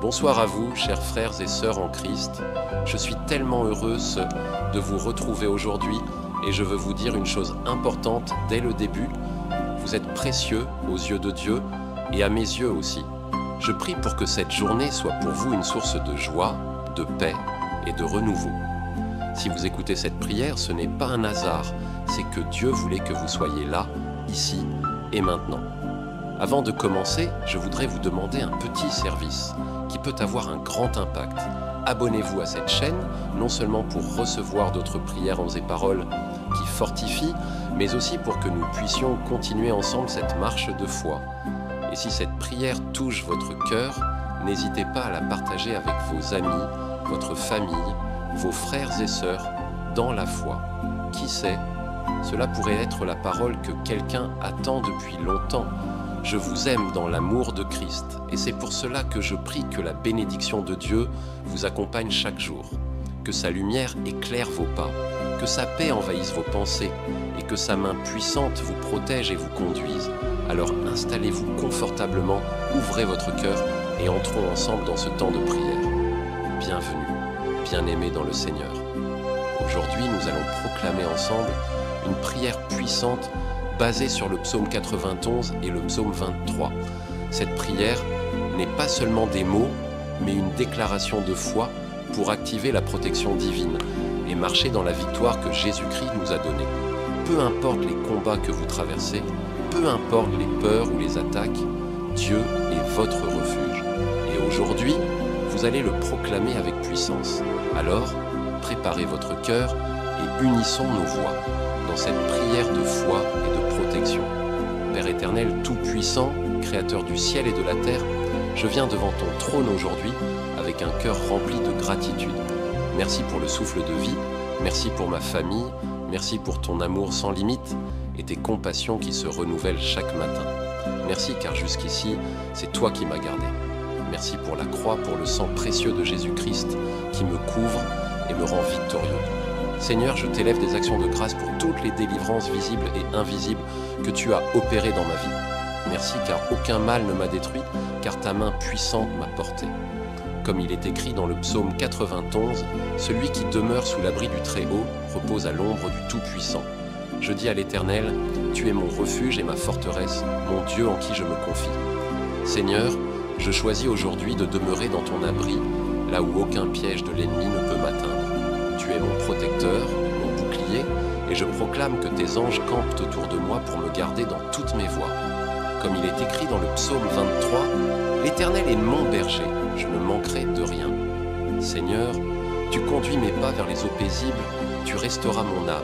Bonsoir à vous, chers frères et sœurs en Christ. Je suis tellement heureuse de vous retrouver aujourd'hui et je veux vous dire une chose importante dès le début. Vous êtes précieux aux yeux de Dieu et à mes yeux aussi. Je prie pour que cette journée soit pour vous une source de joie, de paix et de renouveau. Si vous écoutez cette prière, ce n'est pas un hasard, c'est que Dieu voulait que vous soyez là, ici et maintenant. Avant de commencer, je voudrais vous demander un petit service qui peut avoir un grand impact. Abonnez-vous à cette chaîne, non seulement pour recevoir d'autres prières en et paroles qui fortifient, mais aussi pour que nous puissions continuer ensemble cette marche de foi. Et si cette prière touche votre cœur, n'hésitez pas à la partager avec vos amis, votre famille, vos frères et sœurs dans la foi. Qui sait, cela pourrait être la parole que quelqu'un attend depuis longtemps. Je vous aime dans l'amour de Christ et c'est pour cela que je prie que la bénédiction de Dieu vous accompagne chaque jour, que sa lumière éclaire vos pas, que sa paix envahisse vos pensées et que sa main puissante vous protège et vous conduise. Alors installez-vous confortablement, ouvrez votre cœur et entrons ensemble dans ce temps de prière. Bienvenue, bien-aimés dans le Seigneur. Aujourd'hui, nous allons proclamer ensemble une prière puissante basée sur le psaume 91 et le psaume 23. Cette prière n'est pas seulement des mots, mais une déclaration de foi pour activer la protection divine et marcher dans la victoire que Jésus-Christ nous a donnée. Peu importe les combats que vous traversez, peu importe les peurs ou les attaques, Dieu est votre refuge. Et aujourd'hui, vous allez le proclamer avec puissance. Alors, préparez votre cœur et unissons nos voix dans cette prière de foi et de protection. Père éternel, tout-puissant, créateur du ciel et de la terre, je viens devant ton trône aujourd'hui avec un cœur rempli de gratitude. Merci pour le souffle de vie, merci pour ma famille, merci pour ton amour sans limite et tes compassions qui se renouvellent chaque matin. Merci car jusqu'ici, c'est toi qui m'as gardé. Merci pour la croix, pour le sang précieux de Jésus-Christ qui me couvre et me rend victorieux. Seigneur, je t'élève des actions de grâce pour toutes les délivrances visibles et invisibles que tu as opérées dans ma vie. Merci car aucun mal ne m'a détruit, car ta main puissante m'a porté. Comme il est écrit dans le psaume 91, celui qui demeure sous l'abri du Très-Haut repose à l'ombre du Tout-Puissant. Je dis à l'Éternel, tu es mon refuge et ma forteresse, mon Dieu en qui je me confie. Seigneur, je choisis aujourd'hui de demeurer dans ton abri, là où aucun piège de l'ennemi ne peut m'atteindre. Tu es mon protecteur, mon bouclier, et je proclame que tes anges campent autour de moi pour me garder dans toutes mes voies. Comme il est écrit dans le psaume 23, l'Éternel est mon berger, je ne manquerai de rien. Seigneur, tu conduis mes pas vers les eaux paisibles, tu restauras mon âme.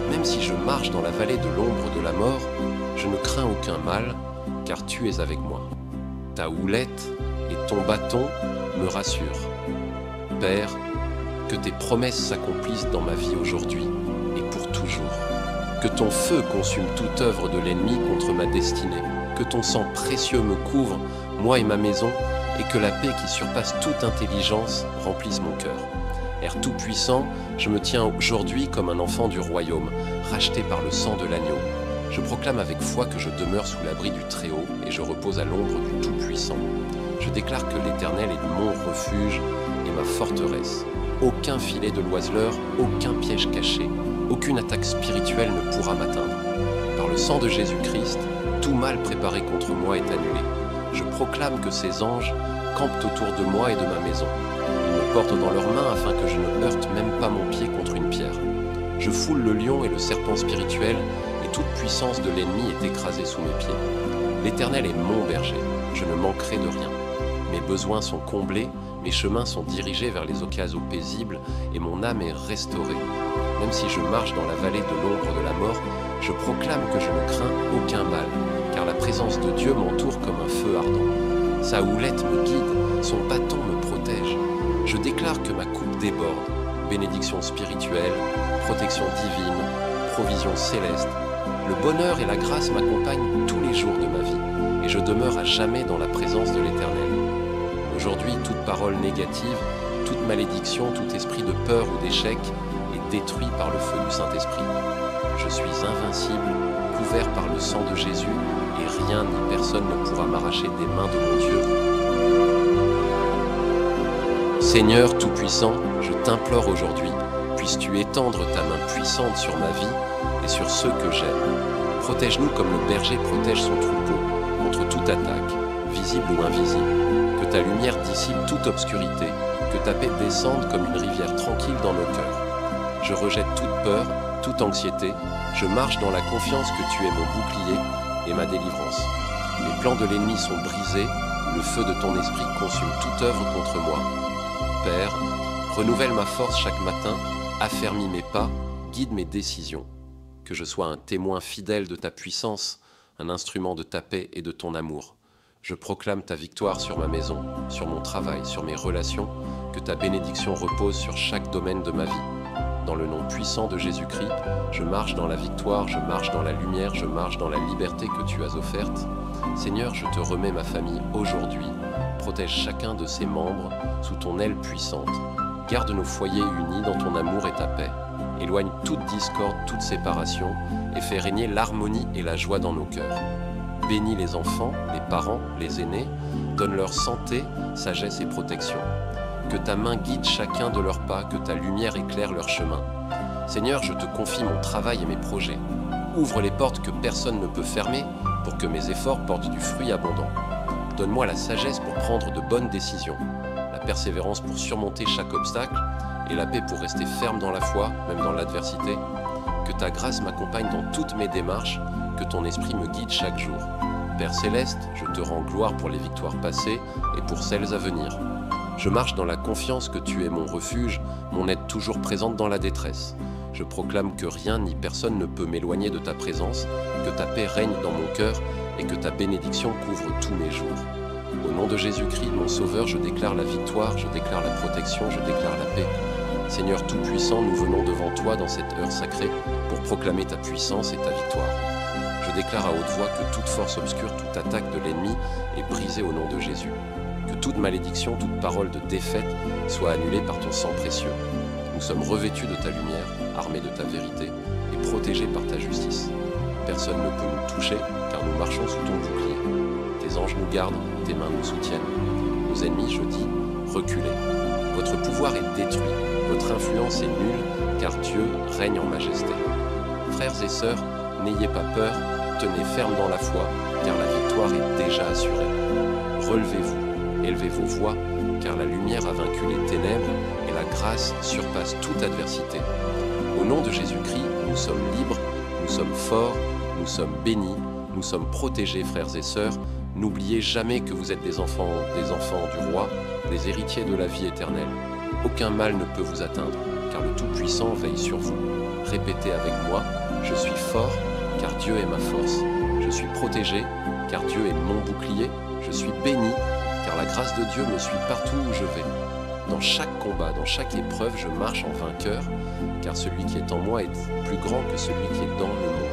Même si je marche dans la vallée de l'ombre de la mort, je ne crains aucun mal, car tu es avec moi. Ta houlette et ton bâton me rassurent. Père, que tes promesses s'accomplissent dans ma vie aujourd'hui et pour toujours. Que ton feu consume toute œuvre de l'ennemi contre ma destinée. Que ton sang précieux me couvre, moi et ma maison, et que la paix qui surpasse toute intelligence remplisse mon cœur. Père tout-puissant, je me tiens aujourd'hui comme un enfant du royaume, racheté par le sang de l'agneau. Je proclame avec foi que je demeure sous l'abri du Très-Haut et je repose à l'ombre du Tout-Puissant. Je déclare que l'Éternel est mon refuge et ma forteresse. Aucun filet de l'oiseleur, aucun piège caché, aucune attaque spirituelle ne pourra m'atteindre. Par le sang de Jésus-Christ, tout mal préparé contre moi est annulé. Je proclame que ces anges campent autour de moi et de ma maison. Ils me portent dans leurs mains afin que je ne heurte même pas mon pied contre une pierre. Je foule le lion et le serpent spirituel, et toute puissance de l'ennemi est écrasée sous mes pieds. L'Éternel est mon berger, je ne manquerai de rien. Mes besoins sont comblés, mes chemins sont dirigés vers les occasions paisibles et mon âme est restaurée. Même si je marche dans la vallée de l'ombre de la mort, je proclame que je ne crains aucun mal, car la présence de Dieu m'entoure comme un feu ardent. Sa houlette me guide, son bâton me protège. Je déclare que ma coupe déborde. Bénédiction spirituelle, protection divine, provision céleste. Le bonheur et la grâce m'accompagnent tous les jours de ma vie, et je demeure à jamais dans la présence de l'Éternel. Aujourd'hui, toute parole négative, toute malédiction, tout esprit de peur ou d'échec est détruit par le feu du Saint-Esprit. Je suis invincible, couvert par le sang de Jésus, et rien ni personne ne pourra m'arracher des mains de mon Dieu. Seigneur Tout-Puissant, je t'implore aujourd'hui, puisses-tu étendre ta main puissante sur ma vie et sur ceux que j'aime. Protège-nous comme le berger protège son troupeau contre toute attaque, visible ou invisible. Que ta lumière dissipe toute obscurité, que ta paix descende comme une rivière tranquille dans nos cœurs. Je rejette toute peur, toute anxiété, je marche dans la confiance que tu es mon bouclier et ma délivrance. Les plans de l'ennemi sont brisés, le feu de ton esprit consume toute œuvre contre moi. Père, renouvelle ma force chaque matin, affermis mes pas, guide mes décisions. Que je sois un témoin fidèle de ta puissance, un instrument de ta paix et de ton amour. Je proclame ta victoire sur ma maison, sur mon travail, sur mes relations, que ta bénédiction repose sur chaque domaine de ma vie. Dans le nom puissant de Jésus-Christ, je marche dans la victoire, je marche dans la lumière, je marche dans la liberté que tu as offerte. Seigneur, je te remets ma famille aujourd'hui. Protège chacun de ses membres sous ton aile puissante. Garde nos foyers unis dans ton amour et ta paix. Éloigne toute discorde, toute séparation et fais régner l'harmonie et la joie dans nos cœurs. Bénis les enfants, les parents, les aînés, donne leur santé, sagesse et protection. Que ta main guide chacun de leurs pas, que ta lumière éclaire leur chemin. Seigneur, je te confie mon travail et mes projets. Ouvre les portes que personne ne peut fermer pour que mes efforts portent du fruit abondant. Donne-moi la sagesse pour prendre de bonnes décisions, la persévérance pour surmonter chaque obstacle et la paix pour rester ferme dans la foi, même dans l'adversité. Que ta grâce m'accompagne dans toutes mes démarches, que ton esprit me guide chaque jour. Père Céleste, je te rends gloire pour les victoires passées et pour celles à venir. Je marche dans la confiance que tu es mon refuge, mon aide toujours présente dans la détresse. Je proclame que rien ni personne ne peut m'éloigner de ta présence, que ta paix règne dans mon cœur et que ta bénédiction couvre tous mes jours. Au nom de Jésus-Christ, mon Sauveur, je déclare la victoire, je déclare la protection, je déclare la paix. Seigneur Tout-Puissant, nous venons devant toi dans cette heure sacrée pour proclamer ta puissance et ta victoire. Je déclare à haute voix que toute force obscure, toute attaque de l'ennemi est brisée au nom de Jésus. Que toute malédiction, toute parole de défaite soit annulée par ton sang précieux. Nous sommes revêtus de ta lumière, armés de ta vérité et protégés par ta justice. Personne ne peut nous toucher car nous marchons sous ton bouclier. Tes anges nous gardent, tes mains nous soutiennent. Nos ennemis, je dis, reculez. Votre pouvoir est détruit, votre influence est nulle car Dieu règne en majesté. Frères et sœurs, n'ayez pas peur, tenez ferme dans la foi car la victoire est déjà assurée. Relevez-vous, élevez vos voix car la lumière a vaincu les ténèbres et la grâce surpasse toute adversité. Au nom de Jésus-Christ, nous sommes libres, nous sommes forts, nous sommes bénis, nous sommes protégés, frères et sœurs. N'oubliez jamais que vous êtes des enfants du roi, des héritiers de la vie éternelle. Aucun mal ne peut vous atteindre, car le Tout-Puissant veille sur vous. Répétez avec moi, je suis fort, car Dieu est ma force. Je suis protégé, car Dieu est mon bouclier. Je suis béni, car la grâce de Dieu me suit partout où je vais. Dans chaque combat, dans chaque épreuve, je marche en vainqueur, car celui qui est en moi est plus grand que celui qui est dans le monde.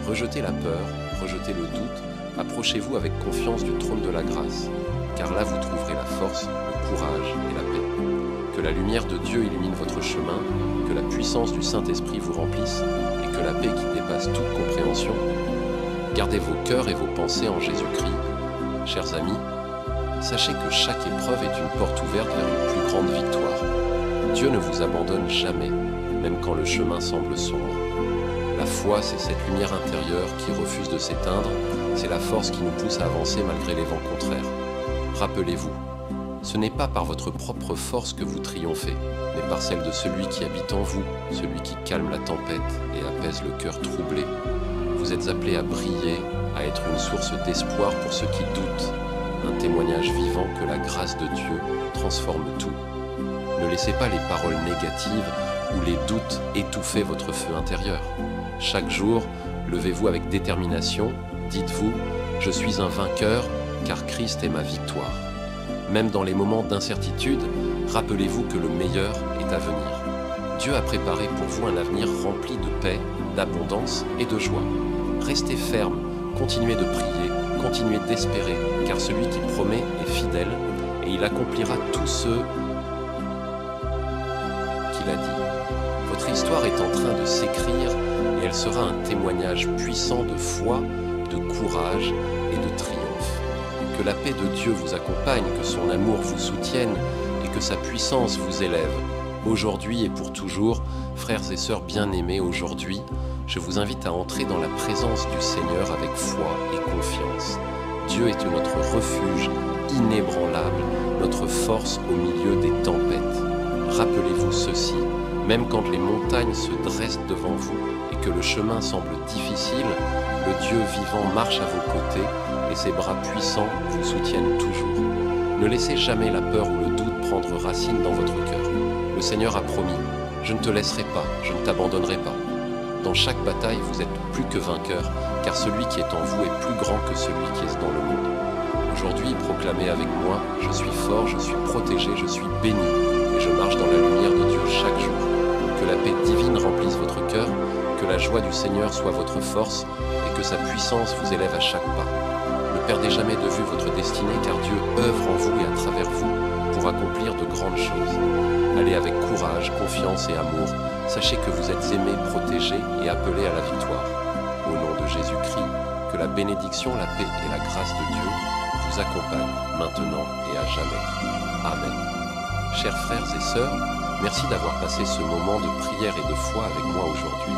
Rejetez la peur, rejetez le doute, approchez-vous avec confiance du trône de la grâce, car là vous trouverez la force, le courage et la paix. Que la lumière de Dieu illumine votre chemin, que la puissance du Saint-Esprit vous remplisse et que la paix qui dépasse toute compréhension. Gardez vos cœurs et vos pensées en Jésus-Christ. Chers amis, sachez que chaque épreuve est une porte ouverte vers une plus grande victoire. Dieu ne vous abandonne jamais, même quand le chemin semble sombre. La foi, c'est cette lumière intérieure qui refuse de s'éteindre, c'est la force qui nous pousse à avancer malgré les vents contraires. Rappelez-vous, ce n'est pas par votre propre force que vous triomphez, mais par celle de celui qui habite en vous, celui qui calme la tempête et apaise le cœur troublé. Vous êtes appelés à briller, à être une source d'espoir pour ceux qui doutent, un témoignage vivant que la grâce de Dieu transforme tout. Ne laissez pas les paroles négatives ou les doutes étouffer votre feu intérieur. Chaque jour, levez-vous avec détermination, dites-vous « Je suis un vainqueur, car Christ est ma victoire ». Même dans les moments d'incertitude, rappelez-vous que le meilleur est à venir. Dieu a préparé pour vous un avenir rempli de paix, d'abondance et de joie. Restez ferme, continuez de prier, continuez d'espérer, car celui qui promet est fidèle et il accomplira tout ce qu'il a dit. Votre histoire est en train de s'écrire et elle sera un témoignage puissant de foi, de courage et de triomphe. Que la paix de Dieu vous accompagne, que son amour vous soutienne et et que sa puissance vous élève, aujourd'hui et pour toujours. Frères et sœurs bien-aimés, aujourd'hui, je vous invite à entrer dans la présence du Seigneur avec foi et confiance. Dieu est notre refuge inébranlable, notre force au milieu des tempêtes. Rappelez-vous ceci, même quand les montagnes se dressent devant vous et que le chemin semble difficile, le Dieu vivant marche à vos côtés et ses bras puissants vous soutiennent toujours. Ne laissez jamais la peur ou le doute prendre racine dans votre cœur. Le Seigneur a promis, « Je ne te laisserai pas, je ne t'abandonnerai pas ». Dans chaque bataille, vous êtes plus que vainqueur, car celui qui est en vous est plus grand que celui qui est dans le monde. Aujourd'hui, proclamez avec moi, je suis fort, je suis protégé, je suis béni, et je marche dans la lumière de Dieu chaque jour. Que la paix divine remplisse votre cœur, que la joie du Seigneur soit votre force, et que sa puissance vous élève à chaque pas. Ne perdez jamais de vue votre destinée, car Dieu œuvre en vous et à travers vous pour accomplir de grandes choses. Allez avec courage, confiance et amour. Sachez que vous êtes aimés, protégés et appelés à la victoire. Au nom de Jésus-Christ, que la bénédiction, la paix et la grâce de Dieu vous accompagnent maintenant et à jamais. Amen. Chers frères et sœurs, merci d'avoir passé ce moment de prière et de foi avec moi aujourd'hui.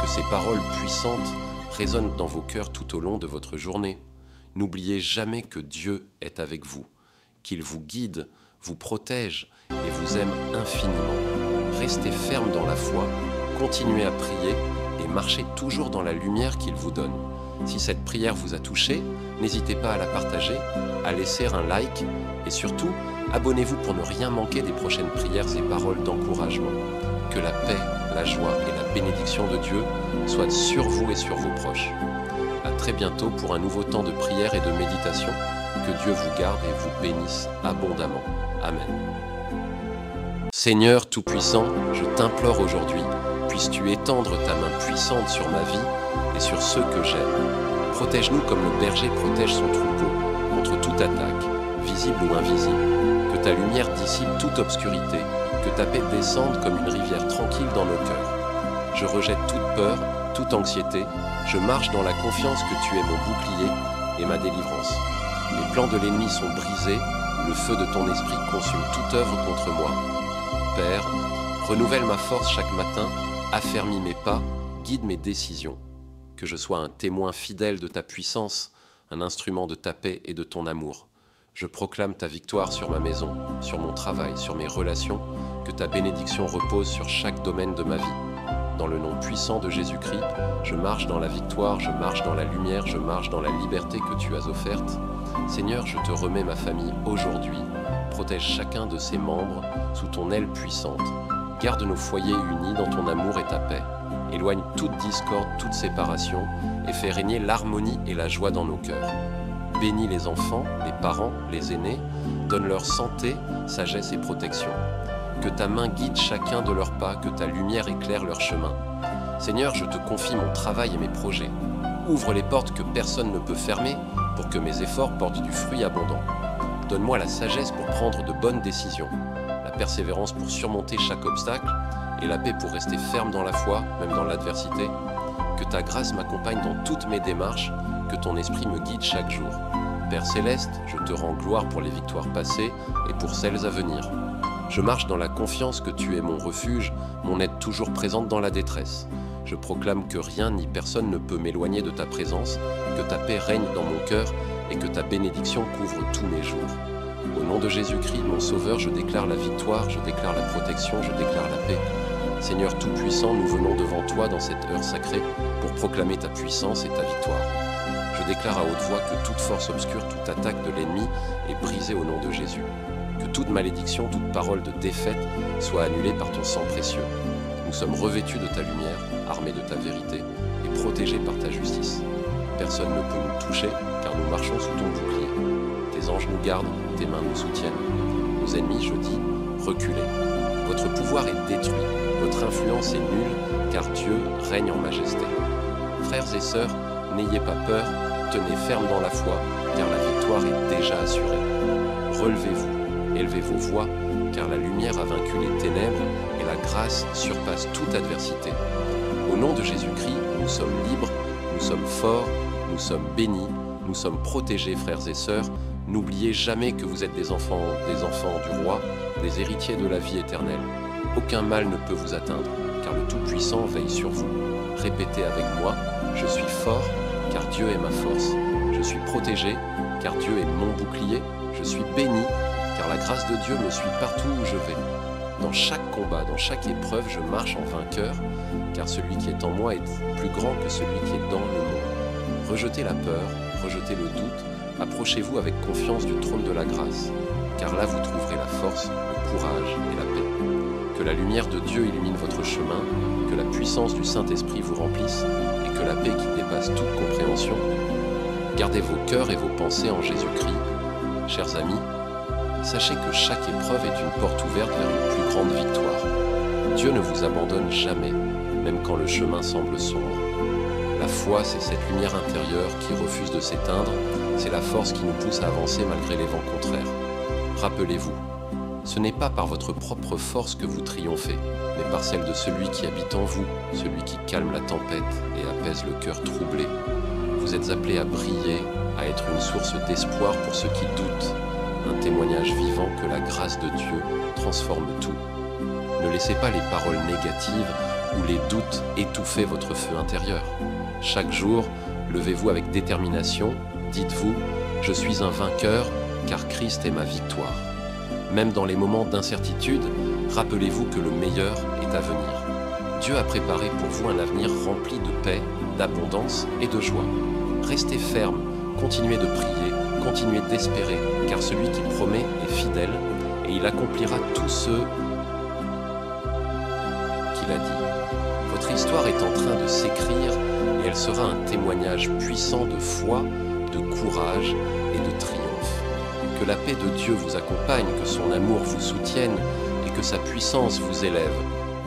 Que ces paroles puissantes résonnent dans vos cœurs tout au long de votre journée. N'oubliez jamais que Dieu est avec vous, qu'il vous guide, vous protège et vous aime infiniment. Restez ferme dans la foi, continuez à prier et marchez toujours dans la lumière qu'il vous donne. Si cette prière vous a touché, n'hésitez pas à la partager, à laisser un like et surtout, abonnez-vous pour ne rien manquer des prochaines prières et paroles d'encouragement. Que la paix, la joie et la bénédiction de Dieu soient sur vous et sur vos proches. À très bientôt pour un nouveau temps de prière et de méditation. Que Dieu vous garde et vous bénisse abondamment. Amen. Seigneur Tout-Puissant, je t'implore aujourd'hui, puisses-tu étendre ta main puissante sur ma vie et sur ceux que j'aime. Protège-nous comme le berger protège son troupeau, contre toute attaque, visible ou invisible. Que ta lumière dissipe toute obscurité, que ta paix descende comme une rivière tranquille dans nos cœurs. Je rejette toute peur, toute anxiété, je marche dans la confiance que tu es mon bouclier et ma délivrance. Les plans de l'ennemi sont brisés, le feu de ton esprit consume toute œuvre contre moi. Père, renouvelle ma force chaque matin, affermis mes pas, guide mes décisions. Que je sois un témoin fidèle de ta puissance, un instrument de ta paix et de ton amour. Je proclame ta victoire sur ma maison, sur mon travail, sur mes relations, que ta bénédiction repose sur chaque domaine de ma vie. Dans le nom puissant de Jésus-Christ, je marche dans la victoire, je marche dans la lumière, je marche dans la liberté que tu as offerte. Seigneur, je te remets ma famille aujourd'hui. Protège chacun de ses membres sous ton aile puissante. Garde nos foyers unis dans ton amour et ta paix. Éloigne toute discorde, toute séparation et fais régner l'harmonie et la joie dans nos cœurs. Bénis les enfants, les parents, les aînés, donne leur santé, sagesse et protection. Que ta main guide chacun de leurs pas, que ta lumière éclaire leur chemin. Seigneur, je te confie mon travail et mes projets. Ouvre les portes que personne ne peut fermer pour que mes efforts portent du fruit abondant. Donne-moi la sagesse pour prendre de bonnes décisions, la persévérance pour surmonter chaque obstacle et la paix pour rester ferme dans la foi, même dans l'adversité. Que ta grâce m'accompagne dans toutes mes démarches, que ton esprit me guide chaque jour. Père Céleste, je te rends gloire pour les victoires passées et pour celles à venir. Je marche dans la confiance que tu es mon refuge, mon aide toujours présente dans la détresse. Je proclame que rien ni personne ne peut m'éloigner de ta présence, que ta paix règne dans mon cœur et que ta bénédiction couvre tous mes jours. Au nom de Jésus-Christ, mon Sauveur, je déclare la victoire, je déclare la protection, je déclare la paix. Seigneur Tout-Puissant, nous venons devant toi dans cette heure sacrée pour proclamer ta puissance et ta victoire. Je déclare à haute voix que toute force obscure, toute attaque de l'ennemi est brisée au nom de Jésus. Que toute malédiction, toute parole de défaite soit annulée par ton sang précieux. Nous sommes revêtus de ta lumière, armés de ta vérité et protégés par ta justice. Personne ne peut nous toucher car nous marchons sous ton bouclier. Tes anges nous gardent, tes mains nous soutiennent. Nos ennemis, je dis, reculez. Votre pouvoir est détruit, votre influence est nulle car Dieu règne en majesté. Frères et sœurs, n'ayez pas peur, tenez ferme dans la foi car la victoire est déjà assurée. Relevez-vous, élevez vos voix car la lumière a vaincu les ténèbres et la grâce surpasse toute adversité. Au nom de Jésus-Christ, nous sommes libres, nous sommes forts, nous sommes bénis, nous sommes protégés, frères et sœurs. N'oubliez jamais que vous êtes des enfants du roi, des héritiers de la vie éternelle. Aucun mal ne peut vous atteindre, car le Tout-Puissant veille sur vous. Répétez avec moi, je suis fort, car Dieu est ma force. Je suis protégé, car Dieu est mon bouclier. Je suis béni, car la grâce de Dieu me suit partout où je vais. Dans chaque combat, dans chaque épreuve, je marche en vainqueur, car celui qui est en moi est plus grand que celui qui est dans le monde. Rejetez la peur, rejetez le doute, approchez-vous avec confiance du trône de la grâce, car là vous trouverez la force, le courage et la paix. Que la lumière de Dieu illumine votre chemin, que la puissance du Saint-Esprit vous remplisse, et que la paix qui dépasse toute compréhension. Gardez vos cœurs et vos pensées en Jésus-Christ. Chers amis, sachez que chaque épreuve est une porte ouverte vers une plus grande victoire. Dieu ne vous abandonne jamais, même quand le chemin semble sombre. La foi, c'est cette lumière intérieure qui refuse de s'éteindre, c'est la force qui nous pousse à avancer malgré les vents contraires. Rappelez-vous, ce n'est pas par votre propre force que vous triomphez, mais par celle de celui qui habite en vous, celui qui calme la tempête et apaise le cœur troublé. Vous êtes appelés à briller, à être une source d'espoir pour ceux qui doutent, un témoignage vivant que la grâce de Dieu transforme tout. Ne laissez pas les paroles négatives ou les doutes étouffer votre feu intérieur. Chaque jour, levez-vous avec détermination, dites-vous « Je suis un vainqueur, car Christ est ma victoire ». Même dans les moments d'incertitude, rappelez-vous que le meilleur est à venir. Dieu a préparé pour vous un avenir rempli de paix, d'abondance et de joie. Restez ferme, continuez de prier, continuez d'espérer, car celui qui promet est fidèle et il accomplira tout ce qu'il a dit. Votre histoire est en train de s'écrire et elle sera un témoignage puissant de foi, de courage et de triomphe. Que la paix de Dieu vous accompagne, que son amour vous soutienne et que sa puissance vous élève.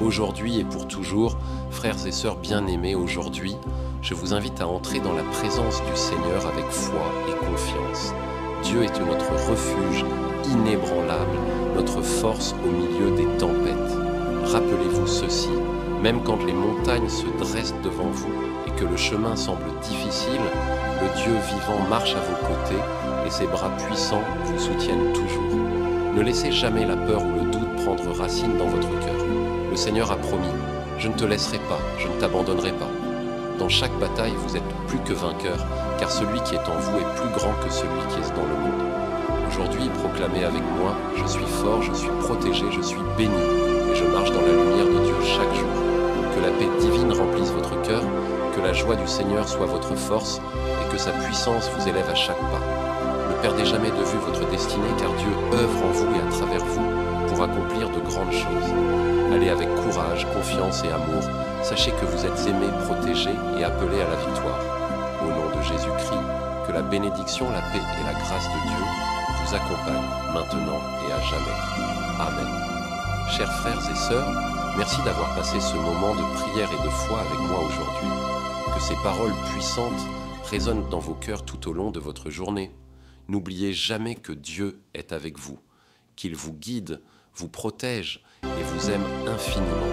Aujourd'hui et pour toujours, frères et sœurs bien-aimés, aujourd'hui, je vous invite à entrer dans la présence du Seigneur avec foi et confiance. Dieu est notre refuge inébranlable, notre force au milieu des tempêtes. Rappelez-vous ceci, même quand les montagnes se dressent devant vous et que le chemin semble difficile, le Dieu vivant marche à vos côtés et ses bras puissants vous soutiennent toujours. Ne laissez jamais la peur ou le doute prendre racine dans votre cœur. Le Seigneur a promis, je ne te laisserai pas, je ne t'abandonnerai pas. Dans chaque bataille, vous êtes plus que vainqueur, car celui qui est en vous est plus grand que celui qui est dans le monde. Aujourd'hui, proclamez avec moi, je suis fort, je suis protégé, je suis béni, et je marche dans la lumière de Dieu chaque jour. Que la paix divine remplisse votre cœur, que la joie du Seigneur soit votre force, et que sa puissance vous élève à chaque pas. Ne perdez jamais de vue votre destinée, car Dieu œuvre en vous et à travers vous pour accomplir de grandes choses. Allez avec courage, confiance et amour. Sachez que vous êtes aimés, protégés et appelés à la victoire. Au nom de Jésus-Christ, que la bénédiction, la paix et la grâce de Dieu vous accompagnent maintenant et à jamais. Amen. Chers frères et sœurs, merci d'avoir passé ce moment de prière et de foi avec moi aujourd'hui. Que ces paroles puissantes résonnent dans vos cœurs tout au long de votre journée. N'oubliez jamais que Dieu est avec vous, qu'il vous guide, vous protège et vous aime infiniment.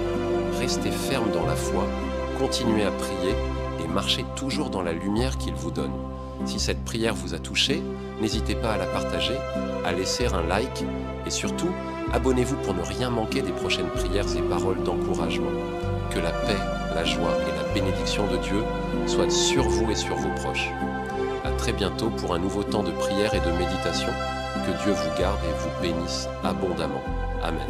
Restez ferme dans la foi, continuez à prier et marchez toujours dans la lumière qu'il vous donne. Si cette prière vous a touché, n'hésitez pas à la partager, à laisser un like et surtout, abonnez-vous pour ne rien manquer des prochaines prières et paroles d'encouragement. Que la paix, la joie et la bénédiction de Dieu soient sur vous et sur vos proches. À très bientôt pour un nouveau temps de prière et de méditation. Que Dieu vous garde et vous bénisse abondamment. Amen.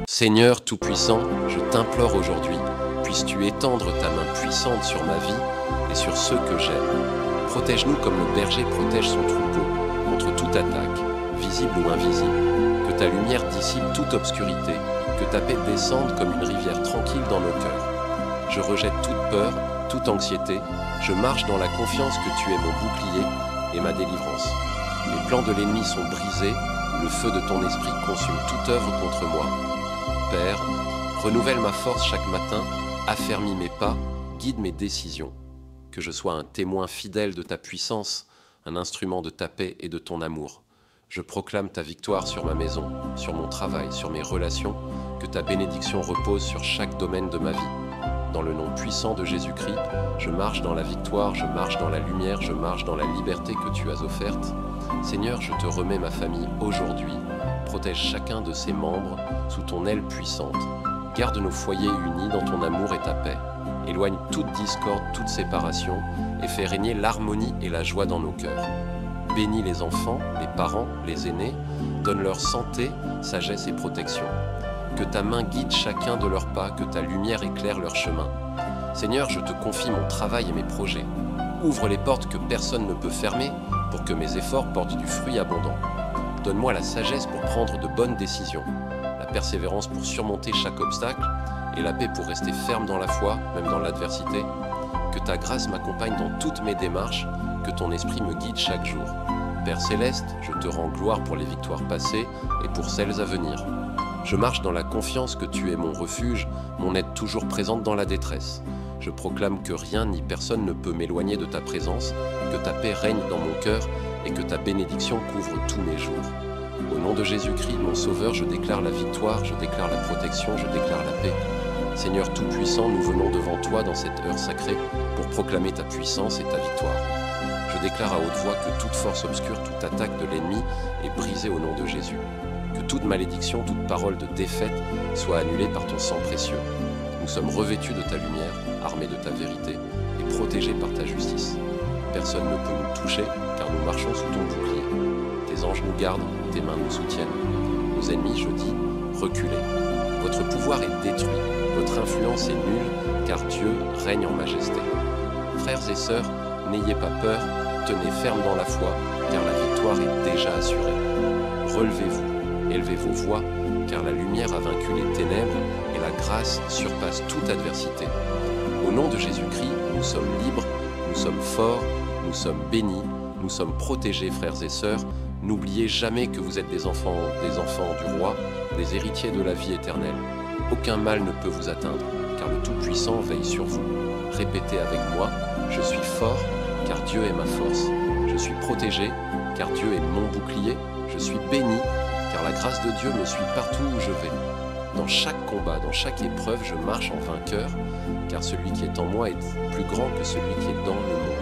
Seigneur Tout-Puissant, je t'implore aujourd'hui, puisses-tu étendre ta main puissante sur ma vie et sur ceux que j'aime. Protège-nous comme le berger protège son troupeau contre toute attaque, visible ou invisible. Que ta lumière dissipe toute obscurité, que ta paix descende comme une rivière tranquille dans nos cœurs. Je rejette toute peur, toute anxiété, je marche dans la confiance que tu es mon bouclier et ma délivrance. Les plans de l'ennemi sont brisés, le feu de ton esprit consume toute œuvre contre moi. Père, renouvelle ma force chaque matin, affermis mes pas, guide mes décisions. Que je sois un témoin fidèle de ta puissance, un instrument de ta paix et de ton amour. Je proclame ta victoire sur ma maison, sur mon travail, sur mes relations, que ta bénédiction repose sur chaque domaine de ma vie. Dans le nom puissant de Jésus-Christ, je marche dans la victoire, je marche dans la lumière, je marche dans la liberté que tu as offerte. Seigneur, je te remets ma famille aujourd'hui. Protège chacun de ses membres sous ton aile puissante. Garde nos foyers unis dans ton amour et ta paix. Éloigne toute discorde, toute séparation et fais régner l'harmonie et la joie dans nos cœurs. Bénis les enfants, les parents, les aînés. Donne leur santé, sagesse et protection. Que ta main guide chacun de leurs pas, que ta lumière éclaire leur chemin. Seigneur, je te confie mon travail et mes projets. Ouvre les portes que personne ne peut fermer pour que mes efforts portent du fruit abondant. Donne-moi la sagesse pour prendre de bonnes décisions, la persévérance pour surmonter chaque obstacle et la paix pour rester ferme dans la foi, même dans l'adversité. Que ta grâce m'accompagne dans toutes mes démarches, que ton esprit me guide chaque jour. Père céleste, je te rends gloire pour les victoires passées et pour celles à venir. Je marche dans la confiance que tu es mon refuge, mon aide toujours présente dans la détresse. Je proclame que rien ni personne ne peut m'éloigner de ta présence, que ta paix règne dans mon cœur et que ta bénédiction couvre tous mes jours. Au nom de Jésus-Christ, mon Sauveur, je déclare la victoire, je déclare la protection, je déclare la paix. Seigneur Tout-Puissant, nous venons devant toi dans cette heure sacrée pour proclamer ta puissance et ta victoire. Je déclare à haute voix que toute force obscure, toute attaque de l'ennemi est brisée au nom de Jésus. Que toute malédiction, toute parole de défaite soit annulée par ton sang précieux. Nous sommes revêtus de ta lumière, armés de ta vérité et protégés par ta justice. Personne ne peut nous toucher car nous marchons sous ton bouclier. Tes anges nous gardent, tes mains nous soutiennent. Nos ennemis, je dis, reculez. Votre pouvoir est détruit, votre influence est nulle car Dieu règne en majesté. Frères et sœurs, n'ayez pas peur, tenez ferme dans la foi car la victoire est déjà assurée. Relevez-vous, élevez vos voix car la lumière a vaincu les ténèbres et la grâce surpasse toute adversité. Au nom de Jésus-Christ, nous sommes libres, nous sommes forts, nous sommes bénis, nous sommes protégés, frères et sœurs. N'oubliez jamais que vous êtes des enfants du roi, des héritiers de la vie éternelle. Aucun mal ne peut vous atteindre, car le Tout-Puissant veille sur vous. Répétez avec moi, je suis fort, car Dieu est ma force. Je suis protégé, car Dieu est mon bouclier. Je suis béni, car la grâce de Dieu me suit partout où je vais. Dans chaque combat, dans chaque épreuve, je marche en vainqueur, car celui qui est en moi est plus grand que celui qui est dans le monde.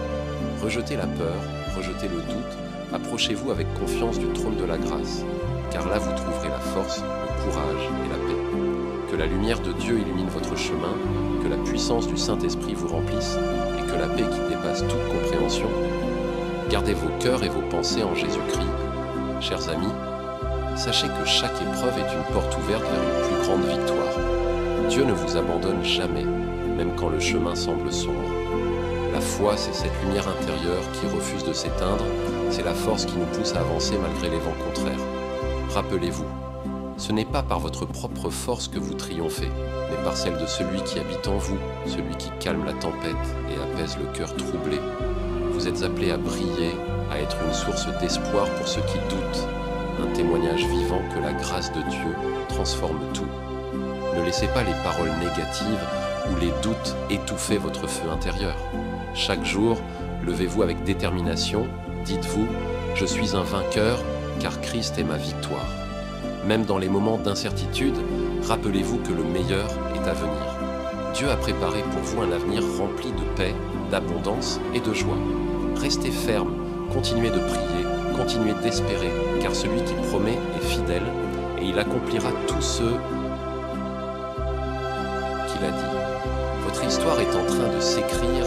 Rejetez la peur, rejetez le doute, approchez-vous avec confiance du trône de la grâce, car là vous trouverez la force, le courage et la paix. Que la lumière de Dieu illumine votre chemin, que la puissance du Saint-Esprit vous remplisse, et que la paix qui dépasse toute compréhension. Gardez vos cœurs et vos pensées en Jésus-Christ. Chers amis, sachez que chaque épreuve est une porte ouverte vers une plus grande victoire. Dieu ne vous abandonne jamais, même quand le chemin semble sombre. La foi, c'est cette lumière intérieure qui refuse de s'éteindre, c'est la force qui nous pousse à avancer malgré les vents contraires. Rappelez-vous, ce n'est pas par votre propre force que vous triomphez, mais par celle de celui qui habite en vous, celui qui calme la tempête et apaise le cœur troublé. Vous êtes appelés à briller, à être une source d'espoir pour ceux qui doutent, un témoignage vivant que la grâce de Dieu transforme tout. Ne laissez pas les paroles négatives ou les doutes étouffer votre feu intérieur. Chaque jour, levez-vous avec détermination, dites-vous « Je suis un vainqueur, car Christ est ma victoire ». Même dans les moments d'incertitude, rappelez-vous que le meilleur est à venir. Dieu a préparé pour vous un avenir rempli de paix, d'abondance et de joie. Restez ferme, continuez de prier, continuez d'espérer, car celui qui promet est fidèle et il accomplira tout ce qu'il a dit. Votre histoire est en train de s'écrire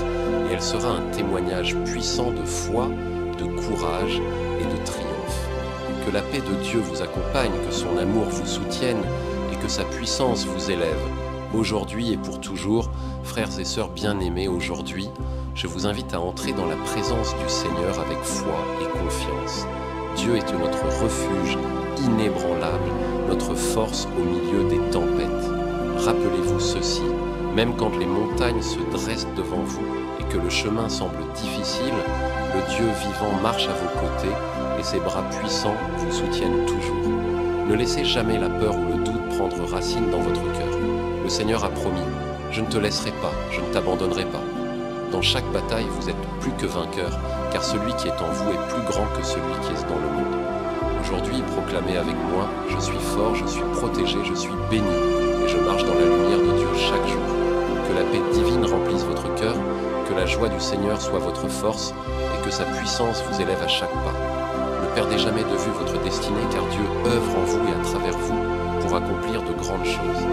et elle sera un témoignage puissant de foi, de courage et de triomphe. Que la paix de Dieu vous accompagne, que son amour vous soutienne et que sa puissance vous élève. Aujourd'hui et pour toujours, frères et sœurs bien-aimés, aujourd'hui, je vous invite à entrer dans la présence du Seigneur avec foi et confiance. Dieu est notre refuge inébranlable, notre force au milieu des tempêtes. Rappelez-vous ceci, même quand les montagnes se dressent devant vous et que le chemin semble difficile, le Dieu vivant marche à vos côtés et ses bras puissants vous soutiennent toujours. Ne laissez jamais la peur ou le doute prendre racine dans votre cœur. Le Seigneur a promis, je ne te laisserai pas, je ne t'abandonnerai pas. Dans chaque bataille, vous êtes plus que vainqueur, car celui qui est en vous est plus grand que celui qui est dans le monde. Aujourd'hui, proclamez avec moi, je suis fort, je suis protégé, je suis béni, et je marche dans la lumière de Dieu chaque jour. Que la paix divine remplisse votre cœur, que la joie du Seigneur soit votre force, et que sa puissance vous élève à chaque pas. Ne perdez jamais de vue votre destinée, car Dieu œuvre en vous et à travers vous pour accomplir de grandes choses.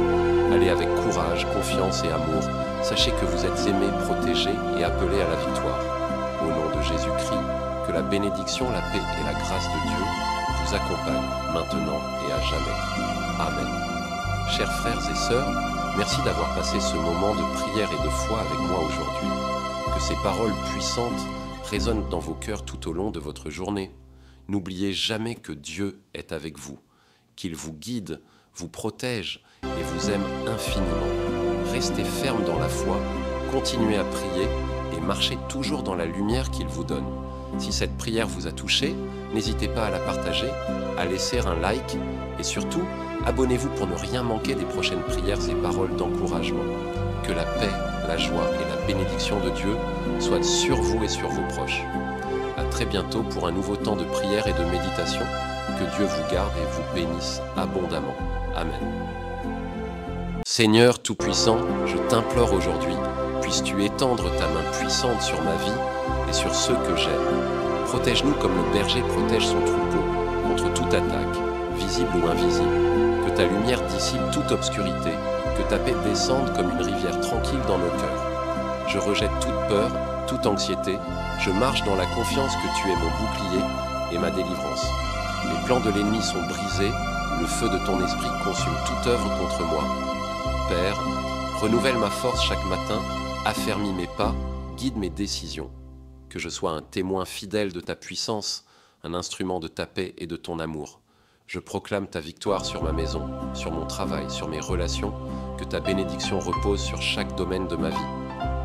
Allez avec courage, confiance et amour. Sachez que vous êtes aimés, protégés et appelés à la victoire. Au nom de Jésus-Christ, que la bénédiction, la paix et la grâce de Dieu vous accompagnent maintenant et à jamais. Amen. Chers frères et sœurs, merci d'avoir passé ce moment de prière et de foi avec moi aujourd'hui. Que ces paroles puissantes résonnent dans vos cœurs tout au long de votre journée. N'oubliez jamais que Dieu est avec vous, qu'il vous guide, vous protège et vous aime infiniment. Restez ferme dans la foi, continuez à prier et marchez toujours dans la lumière qu'il vous donne. Si cette prière vous a touché, n'hésitez pas à la partager, à laisser un like et surtout, abonnez-vous pour ne rien manquer des prochaines prières et paroles d'encouragement. Que la paix, la joie et la bénédiction de Dieu soient sur vous et sur vos proches. À très bientôt pour un nouveau temps de prière et de méditation. Que Dieu vous garde et vous bénisse abondamment. Amen. Seigneur Tout-Puissant, je t'implore aujourd'hui, puisses-tu étendre ta main puissante sur ma vie et sur ceux que j'aime. Protège-nous comme le berger protège son troupeau contre toute attaque, visible ou invisible. Que ta lumière dissipe toute obscurité, que ta paix descende comme une rivière tranquille dans nos cœurs. Je rejette toute peur, toute anxiété, je marche dans la confiance que tu es mon bouclier et ma délivrance. Les plans de l'ennemi sont brisés, le feu de ton esprit consume toute œuvre contre moi. Père, renouvelle ma force chaque matin, affermis mes pas, guide mes décisions. Que je sois un témoin fidèle de ta puissance, un instrument de ta paix et de ton amour. Je proclame ta victoire sur ma maison, sur mon travail, sur mes relations, que ta bénédiction repose sur chaque domaine de ma vie.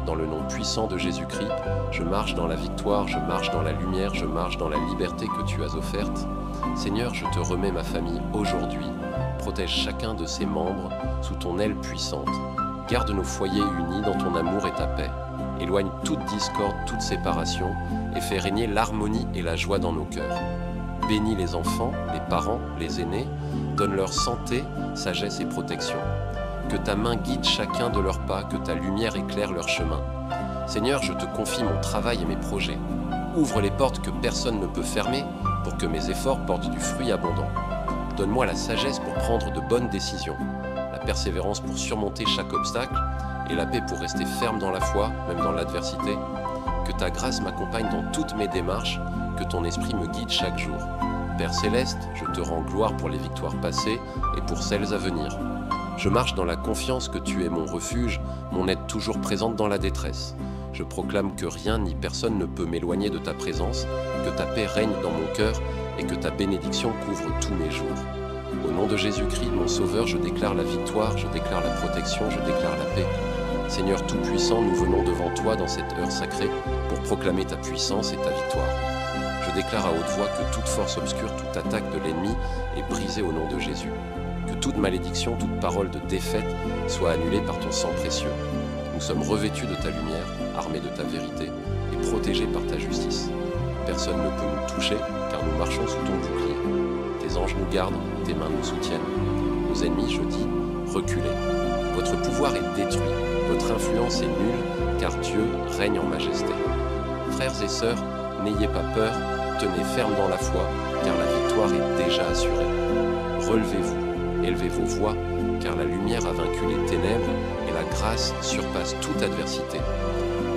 Dans le nom puissant de Jésus-Christ, je marche dans la victoire, je marche dans la lumière, je marche dans la liberté que tu as offerte. Seigneur, je te remets ma famille aujourd'hui. Protège chacun de ses membres sous ton aile puissante. Garde nos foyers unis dans ton amour et ta paix. Éloigne toute discorde, toute séparation et fais régner l'harmonie et la joie dans nos cœurs. Bénis les enfants, les parents, les aînés, donne leur santé, sagesse et protection. Que ta main guide chacun de leurs pas, que ta lumière éclaire leur chemin. Seigneur, je te confie mon travail et mes projets. Ouvre les portes que personne ne peut fermer pour que mes efforts portent du fruit abondant. Donne-moi la sagesse pour prendre de bonnes décisions, la persévérance pour surmonter chaque obstacle et la paix pour rester ferme dans la foi, même dans l'adversité. Que ta grâce m'accompagne dans toutes mes démarches, que ton esprit me guide chaque jour. Père Céleste, je te rends gloire pour les victoires passées et pour celles à venir. Je marche dans la confiance que tu es mon refuge, mon aide toujours présente dans la détresse. Je proclame que rien ni personne ne peut m'éloigner de ta présence, que ta paix règne dans mon cœur et que ta bénédiction couvre tous mes jours. Au nom de Jésus-Christ, mon Sauveur, je déclare la victoire, je déclare la protection, je déclare la paix. Seigneur Tout-Puissant, nous venons devant toi dans cette heure sacrée pour proclamer ta puissance et ta victoire. Je déclare à haute voix que toute force obscure, toute attaque de l'ennemi est brisée au nom de Jésus. Que toute malédiction, toute parole de défaite soit annulée par ton sang précieux. Nous sommes revêtus de ta lumière, armés de ta vérité et protégés par ta justice. Personne ne peut nous toucher car nous marchons sous ton bouclier. Tes anges nous gardent, tes mains nous soutiennent. Aux ennemis, je dis, reculez. Votre pouvoir est détruit, votre influence est nulle car Dieu règne en majesté. Frères et sœurs, n'ayez pas peur, tenez ferme dans la foi car la victoire est déjà assurée. Relevez-vous, élevez vos voix car la lumière a vaincu les ténèbres et la grâce surpasse toute adversité.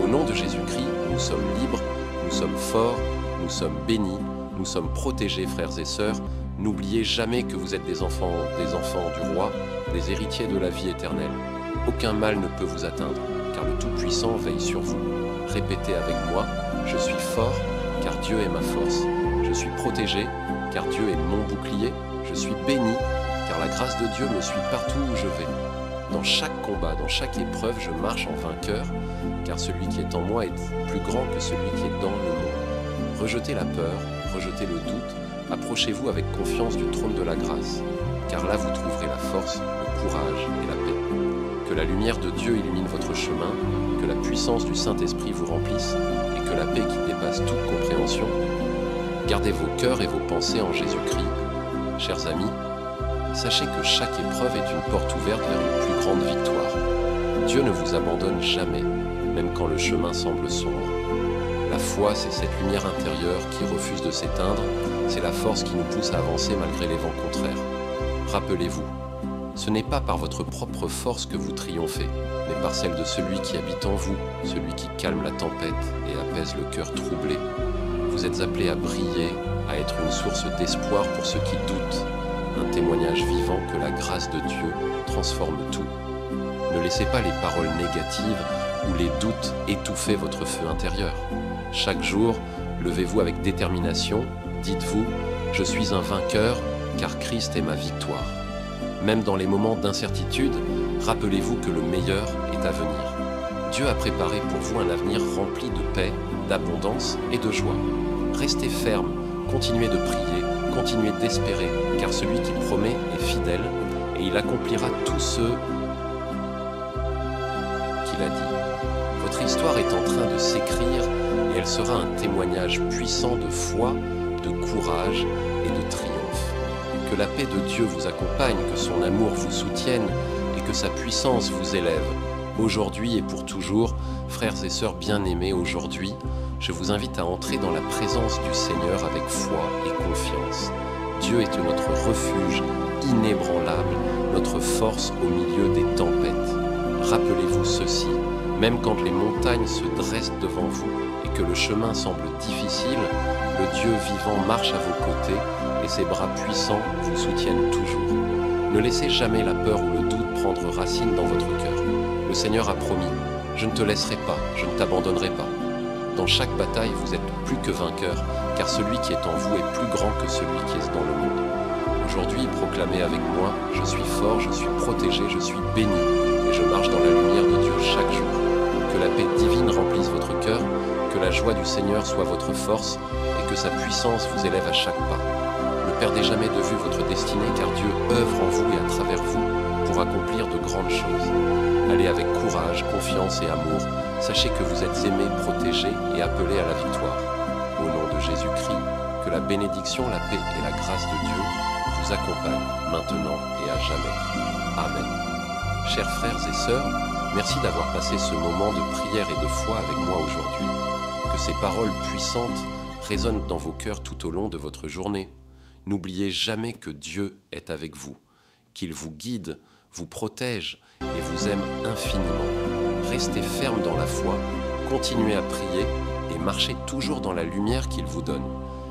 Au nom de Jésus-Christ, nous sommes libres, nous sommes forts, nous sommes bénis, nous sommes protégés, frères et sœurs. N'oubliez jamais que vous êtes des enfants du roi, des héritiers de la vie éternelle. Aucun mal ne peut vous atteindre, car le Tout-Puissant veille sur vous. Répétez avec moi, je suis fort, car Dieu est ma force. Je suis protégé, car Dieu est mon bouclier. Je suis béni, car la grâce de Dieu me suit partout où je vais. Dans chaque combat, dans chaque épreuve, je marche en vainqueur, car celui qui est en moi est plus grand que celui qui est dans le monde. Rejetez la peur, rejetez le doute, approchez-vous avec confiance du trône de la grâce, car là vous trouverez la force, le courage et la paix. Que la lumière de Dieu illumine votre chemin, que la puissance du Saint-Esprit vous remplisse, et que la paix qui dépasse toute compréhension. Gardez vos cœurs et vos pensées en Jésus-Christ. Chers amis, sachez que chaque épreuve est une porte ouverte vers une plus grande victoire. Dieu ne vous abandonne jamais, même quand le chemin semble sombre. La foi, c'est cette lumière intérieure qui refuse de s'éteindre, c'est la force qui nous pousse à avancer malgré les vents contraires. Rappelez-vous, ce n'est pas par votre propre force que vous triomphez, mais par celle de celui qui habite en vous, celui qui calme la tempête et apaise le cœur troublé. Vous êtes appelés à briller, à être une source d'espoir pour ceux qui doutent, un témoignage vivant que la grâce de Dieu transforme tout. Ne laissez pas les paroles négatives ou les doutes étouffer votre feu intérieur. Chaque jour, levez-vous avec détermination, dites-vous « Je suis un vainqueur car Christ est ma victoire ». Même dans les moments d'incertitude, rappelez-vous que le meilleur est à venir. Dieu a préparé pour vous un avenir rempli de paix, d'abondance et de joie. Restez ferme, continuez de prier, continuez d'espérer, car celui qui promet est fidèle et il accomplira tout ce qu'il a dit. Votre histoire est en train de s'écrire et elle sera un témoignage puissant de foi, de courage et de triomphe. Que la paix de Dieu vous accompagne, que son amour vous soutienne et que sa puissance vous élève. Aujourd'hui et pour toujours, frères et sœurs bien-aimés, aujourd'hui, je vous invite à entrer dans la présence du Seigneur avec foi et confiance. Dieu est notre refuge inébranlable, notre force au milieu des tempêtes. Rappelez-vous ceci, même quand les montagnes se dressent devant vous et que le chemin semble difficile, le Dieu vivant marche à vos côtés et ses bras puissants vous soutiennent toujours. Ne laissez jamais la peur ou le doute prendre racine dans votre cœur. Le Seigneur a promis, « Je ne te laisserai pas, je ne t'abandonnerai pas ». Dans chaque bataille, vous êtes plus que vainqueur, car celui qui est en vous est plus grand que celui qui est dans le monde. Aujourd'hui, proclamez avec moi, « Je suis fort, je suis protégé, je suis béni, et je marche dans la lumière de Dieu chaque jour ». Que la paix divine remplisse votre cœur, que la joie du Seigneur soit votre force, et que sa puissance vous élève à chaque pas. Ne perdez jamais de vue votre destinée, car Dieu œuvre en vous et à travers vous pour accomplir de grandes choses. Allez avec courage, confiance et amour. Sachez que vous êtes aimés, protégés et appelés à la victoire. Au nom de Jésus-Christ, que la bénédiction, la paix et la grâce de Dieu vous accompagnent maintenant et à jamais. Amen. Chers frères et sœurs, merci d'avoir passé ce moment de prière et de foi avec moi aujourd'hui. Que ces paroles puissantes résonnent dans vos cœurs tout au long de votre journée. N'oubliez jamais que Dieu est avec vous, qu'il vous guide, vous protège et vous aime infiniment. Restez ferme dans la foi, continuez à prier et marchez toujours dans la lumière qu'il vous donne.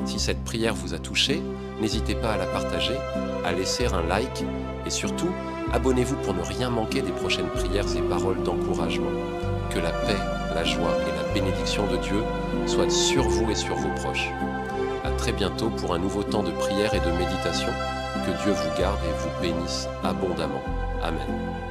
Si cette prière vous a touché, n'hésitez pas à la partager, à laisser un like et surtout, abonnez-vous pour ne rien manquer des prochaines prières et paroles d'encouragement. Que la paix, la joie et la bénédiction de Dieu soient sur vous et sur vos proches. À très bientôt pour un nouveau temps de prière et de méditation. Que Dieu vous garde et vous bénisse abondamment. Amen.